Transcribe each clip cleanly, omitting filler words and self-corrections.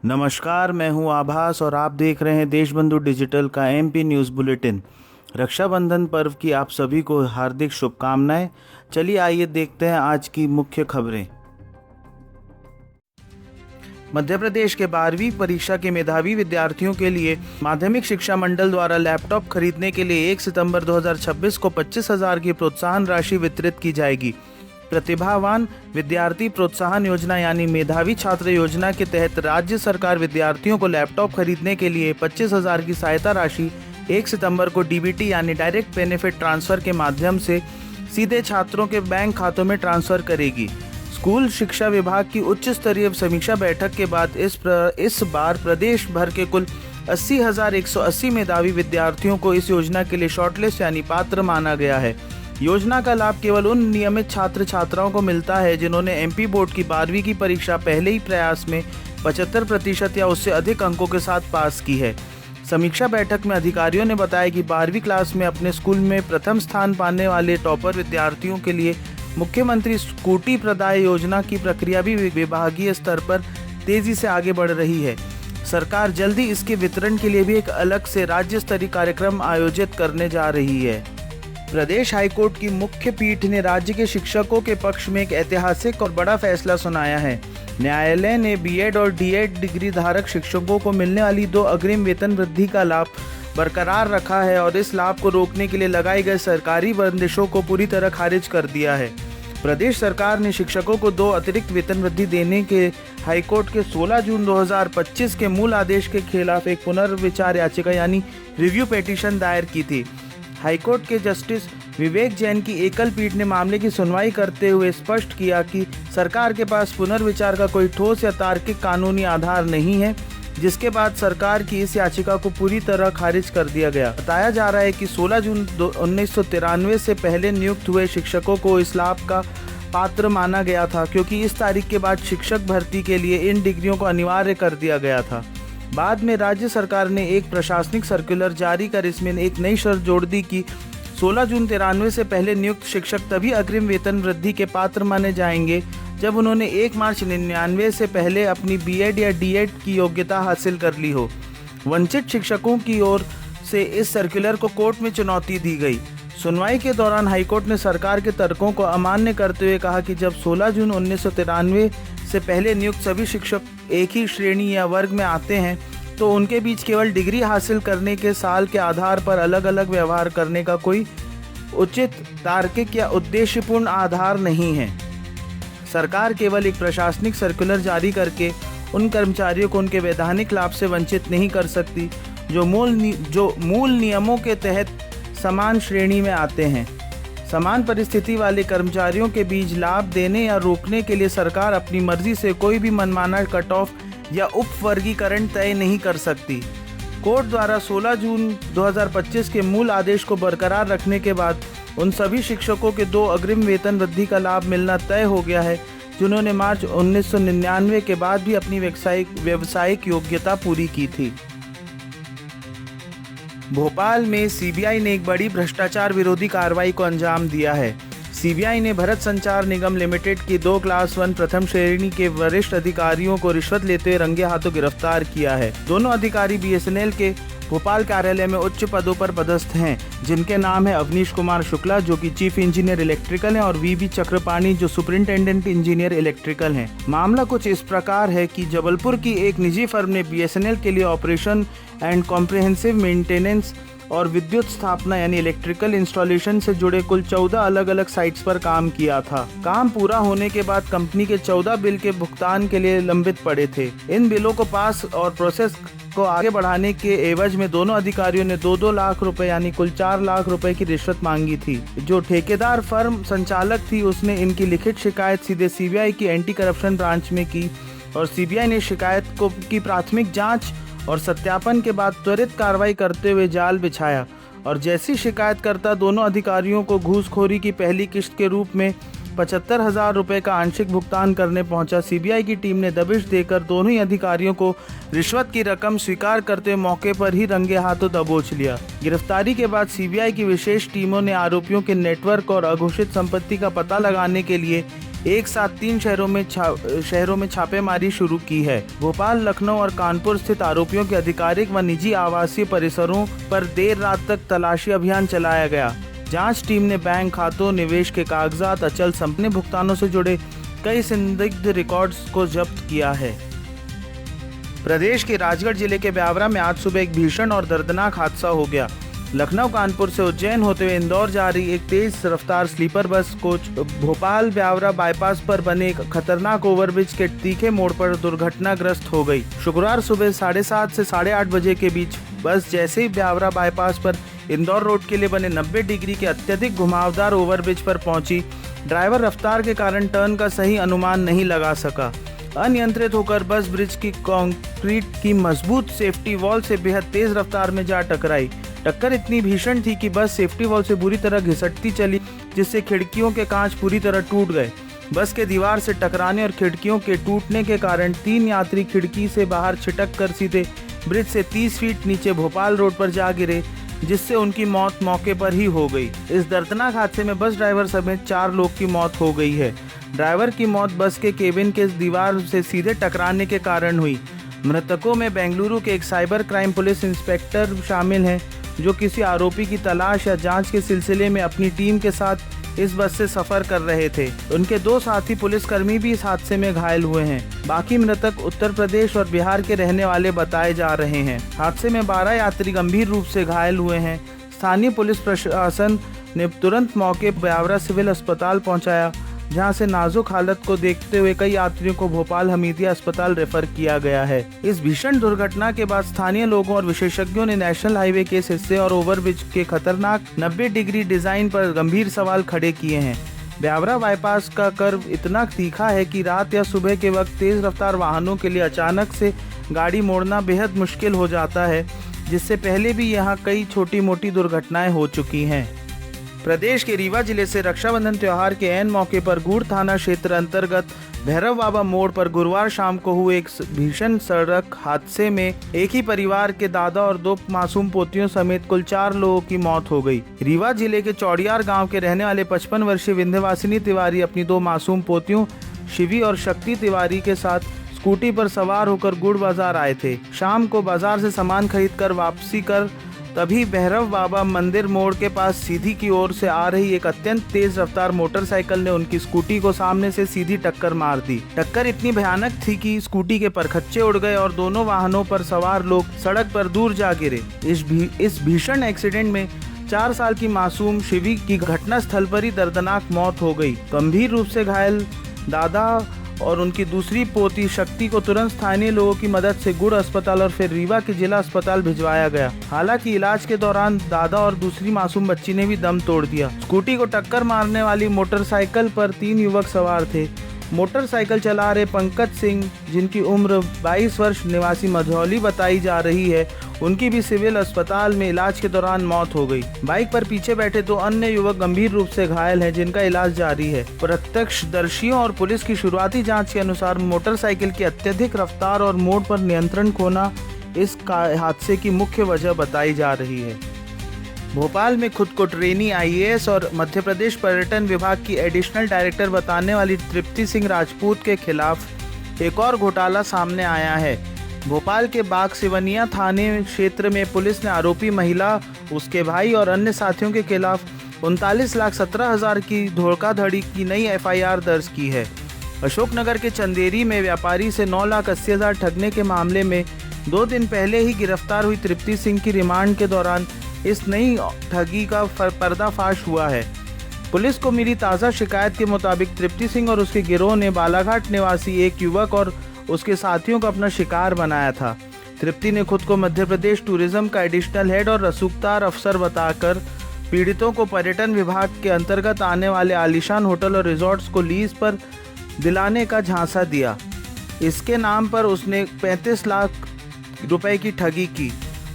नमस्कार, मैं हूं आभास और आप देख रहे हैं देशबंधु डिजिटल का एमपी न्यूज़ बुलेटिन। रक्षाबंधन पर्व की आप सभी को हार्दिक शुभकामनाएं। चलिए आइए देखते हैं आज की मुख्य खबरें। मध्य प्रदेश के 12वीं परीक्षा के मेधावी विद्यार्थियों के लिए माध्यमिक शिक्षा मंडल द्वारा लैपटॉप खरीदने के लिए 1 सितंबर 2026 को 25,000 की प्रोत्साहन राशि वितरित की जाएगी। प्रतिभावान विद्यार्थी प्रोत्साहन योजना यानी मेधावी छात्र योजना के तहत राज्य सरकार विद्यार्थियों को लैपटॉप खरीदने के लिए 25,000 की सहायता राशि 1 सितंबर को डीबीटी यानी डायरेक्ट बेनिफिट ट्रांसफर के माध्यम से सीधे छात्रों के बैंक खातों में ट्रांसफर करेगी। स्कूल शिक्षा विभाग की उच्च स्तरीय समीक्षा बैठक के बाद इस बार प्रदेश भर के कुल 80,180 मेधावी विद्यार्थियों को इस योजना के लिए शॉर्टलिस्ट यानी पात्र माना गया है। योजना का लाभ केवल उन नियमित छात्र छात्राओं को मिलता है जिन्होंने एमपी बोर्ड की 12वीं की परीक्षा पहले ही प्रयास में 75% या उससे अधिक अंकों के साथ पास की है। समीक्षा बैठक में अधिकारियों ने बताया कि 12वीं क्लास में अपने स्कूल में प्रथम स्थान पाने वाले टॉपर विद्यार्थियों के लिए मुख्यमंत्री स्कूटी प्रदाय योजना की प्रक्रिया भी विभागीय स्तर पर तेजी से आगे बढ़ रही है। सरकार जल्दी इसके वितरण के लिए भी एक अलग से राज्य स्तरीय कार्यक्रम आयोजित करने जा रही है। प्रदेश हाईकोर्ट की मुख्य पीठ ने राज्य के शिक्षकों के पक्ष में एक ऐतिहासिक और बड़ा फैसला सुनाया है। न्यायालय ने बीएड और डीएड डिग्री धारक शिक्षकों को मिलने वाली 2 अग्रिम वेतन वृद्धि का लाभ बरकरार रखा है और इस लाभ को रोकने के लिए लगाई गई सरकारी बंदिशों को पूरी तरह खारिज कर दिया है। प्रदेश सरकार ने शिक्षकों को 2 अतिरिक्त वेतन वृद्धि देने के हाईकोर्ट के 16 जून 2025 के मूल आदेश के खिलाफ एक पुनर्विचार याचिका यानी रिव्यू पिटीशन दायर की थी। हाईकोर्ट के जस्टिस विवेक जैन की एकल पीठ ने मामले की सुनवाई करते हुए स्पष्ट किया कि सरकार के पास पुनर्विचार का कोई ठोस या तार्किक कानूनी आधार नहीं है, जिसके बाद सरकार की इस याचिका को पूरी तरह खारिज कर दिया गया। बताया जा रहा है कि 16 जून 1993 से पहले नियुक्त हुए शिक्षकों को इस लाभ का पात्र माना गया था, क्योंकि इस तारीख के बाद शिक्षक भर्ती के लिए इन डिग्रियों को अनिवार्य कर दिया गया था। बाद में राज्य सरकार ने एक प्रशासनिक सर्कुलर जारी कर इसमें एक नई शर्त जोड़ दी कि 16 जून 93 से पहले नियुक्त शिक्षक तभी अग्रिम वेतन वृद्धि के पात्र माने जाएंगे जब उन्होंने 1 मार्च 99 से पहले अपनी बीएड या डीएड की योग्यता हासिल कर ली हो। वंचित शिक्षकों की ओर से इस सर्कुलर को कोर्ट में चुनौती दी गई। सुनवाई के दौरान हाईकोर्ट ने सरकार के तर्कों को अमान्य करते हुए कहा कि जब 16 जून 1993 से पहले नियुक्त सभी शिक्षक एक ही श्रेणी या वर्ग में आते हैं तो उनके बीच केवल डिग्री हासिल करने के साल के आधार पर अलग अलग व्यवहार करने का कोई उचित, तार्किक या उद्देश्यपूर्ण आधार नहीं है। सरकार केवल एक प्रशासनिक सर्कुलर जारी करके उन कर्मचारियों को उनके वैधानिक लाभ से वंचित नहीं कर सकती जो मूल नियमों के तहत समान श्रेणी में आते हैं। समान परिस्थिति वाले कर्मचारियों के बीच लाभ देने या रोकने के लिए सरकार अपनी मर्जी से कोई भी मनमाना कट ऑफ या उप वर्गीकरण तय नहीं कर सकती। कोर्ट द्वारा 16 जून 2025 के मूल आदेश को बरकरार रखने के बाद उन सभी शिक्षकों के 2 अग्रिम वेतन वृद्धि का लाभ मिलना तय हो गया है जिन्होंने मार्च 1999 के बाद भी अपनी व्यावसायिक योग्यता पूरी की थी। भोपाल में सीबीआई ने एक बड़ी भ्रष्टाचार विरोधी कार्रवाई को अंजाम दिया है। सीबीआई ने भारत संचार निगम लिमिटेड की 2 क्लास 1 प्रथम श्रेणी के वरिष्ठ अधिकारियों को रिश्वत लेते हुए रंगे हाथों गिरफ्तार किया है। दोनों अधिकारी बीएसएनएल के भोपाल कार्यालय में उच्च पदों पर पदस्थ हैं, जिनके नाम है अवनीश कुमार शुक्ला जो कि चीफ इंजीनियर इलेक्ट्रिकल हैं और वीबी चक्रपाणी जो सुपरिंटेंडेंट इंजीनियर इलेक्ट्रिकल हैं। मामला कुछ इस प्रकार है कि जबलपुर की एक निजी फर्म ने बीएसएनएल के लिए ऑपरेशन एंड कॉम्प्रिहेंसिव मेंटेनेंस और विद्युत स्थापना यानी इलेक्ट्रिकल इंस्टॉलेशन से जुड़े कुल 14 अलग अलग साइट्स पर काम किया था। काम पूरा होने के बाद कंपनी के 14 बिल के भुगतान के लिए लंबित पड़े थे। इन बिलों को पास और प्रोसेस को आगे बढ़ाने के एवज में दोनों अधिकारियों ने 2-2 लाख रुपए यानी कुल 4 लाख रुपए की रिश्वत मांगी थी। जो ठेकेदार फर्म संचालक थी उसने इनकी लिखित शिकायत सीधे सीबीआई की एंटी करप्शन ब्रांच में की और सीबीआई ने शिकायत की प्राथमिक जांच और सत्यापन के बाद त्वरित कार्रवाई करते हुए जाल बिछाया और जैसी शिकायतकर्ता दोनों अधिकारियों को घूसखोरी की पहली किस्त के रूप में 75,000 रुपये का आंशिक भुगतान करने पहुंचा, सीबीआई की टीम ने दबिश देकर दोनों ही अधिकारियों को रिश्वत की रकम स्वीकार करते हुए मौके पर ही रंगे हाथों दबोच लिया। गिरफ्तारी के बाद सीबीआई की विशेष टीमों ने आरोपियों के नेटवर्क और अघोषित संपत्ति का पता लगाने के लिए एक साथ 3 शहरों में छापेमारी शुरू की है। भोपाल, लखनऊ और कानपुर स्थित आरोपियों के आधिकारिक व निजी आवासीय परिसरों पर देर रात तक तलाशी अभियान चलाया गया। जांच टीम ने बैंक खातों, निवेश के कागजात, अचल संपत्ति भुगतानों से जुड़े कई संदिग्ध रिकॉर्ड्स को जब्त किया है। प्रदेश के राजगढ़ जिले के ब्यावरा में आज सुबह एक भीषण और दर्दनाक हादसा हो गया। लखनऊ कानपुर से उज्जैन होते हुए इंदौर जा रही एक तेज रफ्तार sleeper bus coach Bhopal Biaora bypass पर बने एक खतरनाक ओवरब्रिज के तीखे मोड़ पर दुर्घटनाग्रस्त हो गई। शुक्रवार सुबह 7:30 से 8:30 बजे के बीच बस जैसे ही ब्यावरा बाईपास पर इंदौर रोड के लिए बने 90 डिग्री के अत्यधिक घुमावदार ओवरब्रिज पर पहुंची, ड्राइवर रफ्तार के कारण टर्न का सही अनुमान नहीं लगा सका। अनियंत्रित होकर बस ब्रिज की कंक्रीट की मजबूत सेफ्टी वॉल से बेहद तेज रफ्तार में जा टकराई। टक्कर इतनी भीषण थी कि बस सेफ्टी वॉल से बुरी तरह घिसटती चली, जिससे खिड़कियों के कांच पूरी तरह टूट गए। बस के दीवार से टकराने और खिड़कियों के टूटने के कारण 3 यात्री खिड़की से बाहर छिटक कर सीधे ब्रिज से 30 फीट नीचे भोपाल रोड पर जा गिरे, जिससे उनकी मौत मौके पर ही हो गई। इस दर्दनाक हादसे में बस ड्राइवर समेत 4 लोग की मौत हो गई है। ड्राइवर की मौत बस के केबिन के दीवार से सीधे टकराने के कारण हुई। मृतकों में बेंगलुरु के एक साइबर क्राइम पुलिस इंस्पेक्टर शामिल हैं, जो किसी आरोपी की तलाश या जांच के सिलसिले में अपनी टीम के साथ इस बस से सफर कर रहे थे। उनके 2 साथी पुलिसकर्मी भी इस हादसे में घायल हुए हैं। बाकी मृतक उत्तर प्रदेश और बिहार के रहने वाले बताए जा रहे हैं। हादसे में 12 यात्री गंभीर रूप से घायल हुए हैं। स्थानीय पुलिस प्रशासन ने तुरंत मौके पर ब्यावरा सिविल अस्पताल पहुंचाया, जहां से नाजुक हालत को देखते हुए कई यात्रियों को भोपाल हमीदिया अस्पताल रेफर किया गया है। इस भीषण दुर्घटना के बाद स्थानीय लोगों और विशेषज्ञों ने नेशनल हाईवे के इस हिस्से और ओवरब्रिज के खतरनाक 90 डिग्री डिजाइन पर गंभीर सवाल खड़े किए हैं। ब्यावरा बाईपास का कर्व इतना तीखा है कि रात या सुबह के वक्त तेज रफ्तार वाहनों के लिए अचानक से गाड़ी मोड़ना बेहद मुश्किल हो जाता है, जिससे पहले भी यहाँ कई छोटी मोटी दुर्घटनाएं हो चुकी हैं। प्रदेश के रीवा जिले से रक्षाबंधन त्योहार के ऐन मौके पर गूढ़ थाना क्षेत्र अंतर्गत भैरव बाबा मोड़ पर गुरुवार शाम को हुए एक भीषण सड़क हादसे में एक ही परिवार के दादा और 2 मासूम पोतियों समेत कुल 4 लोगों की मौत हो गई। रीवा जिले के चौड़ियार गांव के रहने वाले 55 वर्षीय विंध्यवासिनी तिवारी अपनी 2 मासूम पोतियों शिवी और शक्ति तिवारी के साथ स्कूटी पर सवार होकर गुड़ बाजार आए थे। शाम को बाजार से सामान खरीद कर वापसी कर तभी भैरव बाबा मंदिर मोड़ के पास सीधी की ओर से आ रही एक अत्यंत तेज रफ्तार मोटरसाइकिल ने उनकी स्कूटी को सामने से सीधी टक्कर मार दी। टक्कर इतनी भयानक थी कि स्कूटी के परखच्चे उड़ गए और दोनों वाहनों पर सवार लोग सड़क पर दूर जा गिरे। इस भीषण एक्सीडेंट में 4 साल की मासूम शिवी की घटना स्थल पर ही दर्दनाक मौत हो गई। गंभीर रूप से घायल दादा और उनकी दूसरी पोती शक्ति को तुरंत स्थानीय लोगों की मदद से गुड़ अस्पताल और फिर रीवा के जिला अस्पताल भिजवाया गया। हालांकि इलाज के दौरान दादा और दूसरी मासूम बच्ची ने भी दम तोड़ दिया। स्कूटी को टक्कर मारने वाली मोटरसाइकिल पर 3 युवक सवार थे। मोटरसाइकिल चला रहे पंकज सिंह, जिनकी उम्र 22 वर्ष निवासी मझौली बताई जा रही है, उनकी भी सिविल अस्पताल में इलाज के दौरान मौत हो गई। बाइक पर पीछे बैठे 2 अन्य युवक गंभीर रूप से घायल हैं, जिनका इलाज जारी है। प्रत्यक्षदर्शियों और पुलिस की शुरुआती जांच के अनुसार मोटरसाइकिल की अत्यधिक रफ्तार और मोड़ पर नियंत्रण खोना इस हादसे की मुख्य वजह बताई जा रही है। भोपाल में खुद को ट्रेनी IAS और मध्य प्रदेश पर्यटन विभाग की एडिशनल डायरेक्टर बताने वाली तृप्ति सिंह राजपूत के खिलाफ एक और घोटाला सामने आया है। भोपाल के बाग सिवनिया थाने क्षेत्र में पुलिस ने आरोपी महिला, उसके भाई और अन्य साथियों के खिलाफ 39,17,000 की धोखाधड़ी की नई FIR दर्ज की है। अशोकनगर के चंदेरी में व्यापारी से 9,80,000 ठगने के मामले में 2 दिन पहले ही गिरफ्तार हुई तृप्ति सिंह की रिमांड के दौरान इस नई ठगी का पर्दाफाश हुआ है। पुलिस को मिली ताज़ा शिकायत के मुताबिक तृप्ति सिंह और उसके गिरोह ने बालाघाट निवासी एक युवक और उसके साथियों को अपना शिकार बनाया था। तृप्ति ने खुद को मध्य प्रदेश टूरिज्म का एडिशनल हेड और रसूखदार अफसर बताकर पीड़ितों को पर्यटन विभाग के अंतर्गत आने वाले आलीशान होटल और रिजॉर्ट्स को लीज पर दिलाने का झांसा दिया। इसके नाम पर उसने 35 लाख रुपए की ठगी की।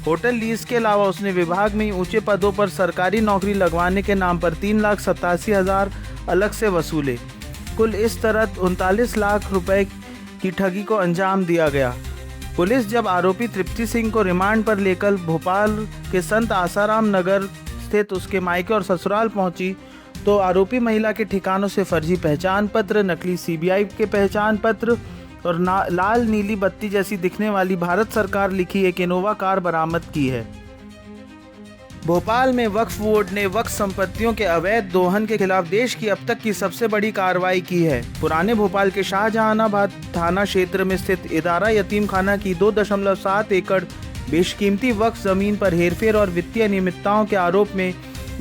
होटल लीज के अलावा उसने विभाग में ऊंचे पदों पर सरकारी नौकरी लगवाने के नाम पर 3,87,000 अलग से वसूले। कुल इस तरह 39 लाख रुपए की ठगी को अंजाम दिया गया। पुलिस जब आरोपी तृप्ति सिंह को रिमांड पर लेकर भोपाल के संत आसाराम नगर स्थित उसके मायके और ससुराल पहुंची तो आरोपी महिला के ठिकानों से फर्जी पहचान पत्र, नकली सीबीआई के पहचान पत्र और लाल नीली बत्ती जैसी दिखने वाली भारत सरकार लिखी एक इनोवा कार बरामद की है। भोपाल में वक्फ बोर्ड ने वक्फ संपत्तियों के अवैध दोहन के खिलाफ देश की अब तक की सबसे बड़ी कार्रवाई की है। पुराने भोपाल के शाहजहानाबाद थाना क्षेत्र में स्थित इदारा यतीम खाना की 2.7 एकड़ बेशकीमती वक्फ जमीन पर हेरफेर और वित्तीय अनियमितताओं के आरोप में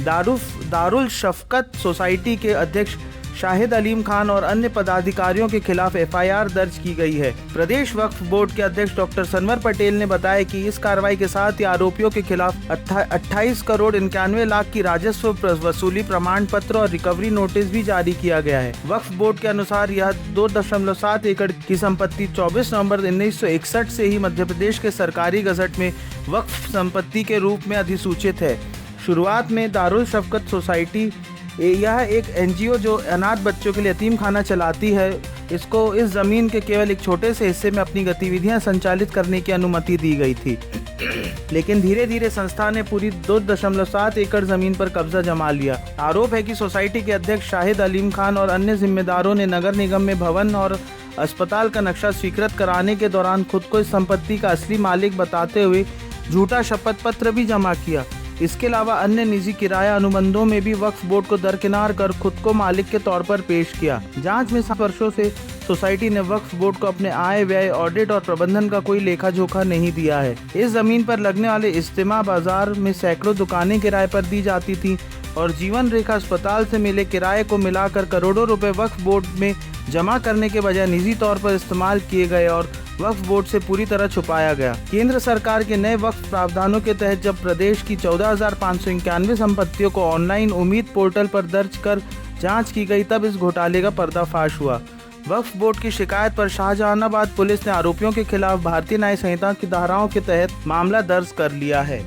दारुल शफकत सोसाइटी के अध्यक्ष शाहिद अलीम खान और अन्य पदाधिकारियों के खिलाफ एफआईआर दर्ज की गई है। प्रदेश वक्फ बोर्ड के अध्यक्ष डॉक्टर सनवर पटेल ने बताया कि इस कार्रवाई के साथ ही आरोपियों के खिलाफ 28 करोड़ 91 लाख की राजस्व वसूली प्रमाण पत्र और रिकवरी नोटिस भी जारी किया गया है। वक्फ बोर्ड के अनुसार यह 2.7 एकड़ की संपत्ति 24 नवंबर 1961 से ही मध्य प्रदेश के सरकारी गजट में वक्फ संपत्ति के रूप में अधिसूचित है। शुरुआत में दारुल शफकत सोसाइटी यह एक एनजीओ जो अनाथ बच्चों के लिए यतीम खाना चलाती है, इसको इस ज़मीन के केवल एक छोटे से हिस्से में अपनी गतिविधियां संचालित करने की अनुमति दी गई थी, लेकिन धीरे धीरे संस्था ने पूरी 2.7 एकड़ ज़मीन पर कब्जा जमा लिया। आरोप है कि सोसाइटी के अध्यक्ष शाहिद अलीम खान और अन्य जिम्मेदारों ने नगर निगम में भवन और अस्पताल का नक्शा स्वीकृत कराने के दौरान खुद को इस संपत्ति का असली मालिक बताते हुए झूठा शपथ पत्र भी जमा किया। इसके अलावा अन्य निजी किराया अनुबंधों में भी वक्फ बोर्ड को दरकिनार कर खुद को मालिक के तौर पर पेश किया। जांच में 7 वर्षों से सोसाइटी ने वक्फ बोर्ड को अपने आय व्यय, ऑडिट और प्रबंधन का कोई लेखा जोखा नहीं दिया है। इस जमीन पर लगने वाले इज्तिमा बाजार में सैकड़ों दुकानें किराए पर दी जाती थी और जीवन रेखा अस्पताल से मिले किराए को मिलाकर करोड़ों रुपए वक्फ बोर्ड में जमा करने के बजाय निजी तौर पर इस्तेमाल किए गए और वक्फ बोर्ड से पूरी तरह छुपाया गया। केंद्र सरकार के नए वक्फ प्रावधानों के तहत जब प्रदेश की 14,591 संपत्तियों को ऑनलाइन उम्मीद पोर्टल पर दर्ज कर जांच की गई, तब इस घोटाले का पर्दाफाश हुआ। वक्फ बोर्ड की शिकायत पर शाहजहानाबाद पुलिस ने आरोपियों के खिलाफ भारतीय न्याय संहिता की धाराओं के तहत मामला दर्ज कर लिया है।